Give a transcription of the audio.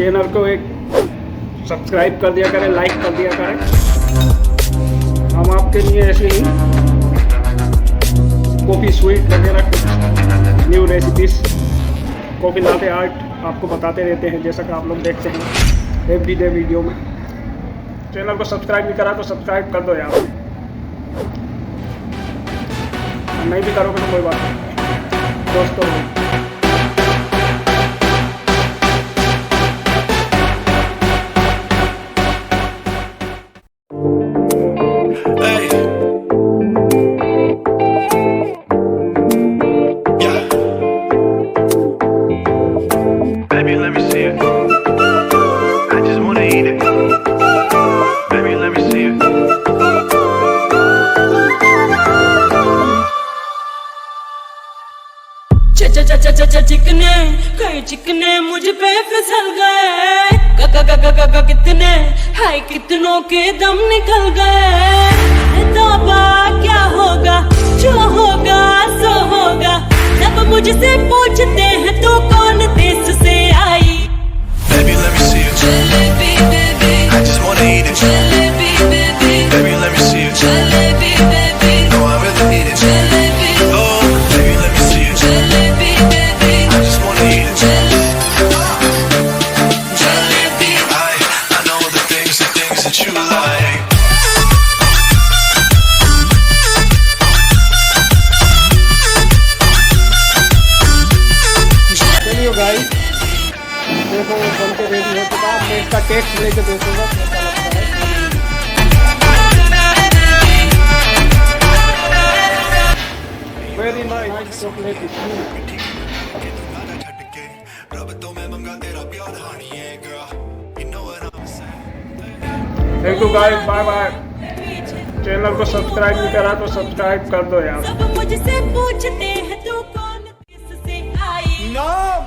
Channel को एक subscribe कर दिया करें, लाइक कर दिया करें। हम आपके लिए ऐसे ही कॉफ़ी स्वीट वगैरह कुछ new recipes coffee latte art आपको बताते रहते हैं, जैसा कि आप लोग देखते हैं एवरीडे वीडियो में। चैनल को सब्सक्राइब नहीं करा तो सब्सक्राइब कर दो यार, नहीं भी करोगे तो कोई बात नहीं दोस्तों। चिकने कई चिकने मुझ पे फिसल गए, कितने हाय कितनों के दम निकल गए। तौबा क्या होगा, जो होगा सो होगा। जब मुझसे पूछते हैं तो कौन देश से आई। Baby, let me see you. Jalebi, baby. I just wanna eat it. Jalebi, baby. Baby, let me see you. Jalebi, baby. No, I really need it. Jalebi. Oh, baby, let me see you. Jalebi, baby. I just wanna eat it. Jalebi. I know the things that you like. चलिए guys, देखो बन के ready हो चुका। मैं इसका test लेके देखूंगा कैसा लगता है। Very nice chocolate. Thank you guys, bye bye. Channel को सब्सक्राइब नहीं करा तो सब्सक्राइब कर दो यार। सब मुझसे पूछते हैं तू कौन देश से आई। नाम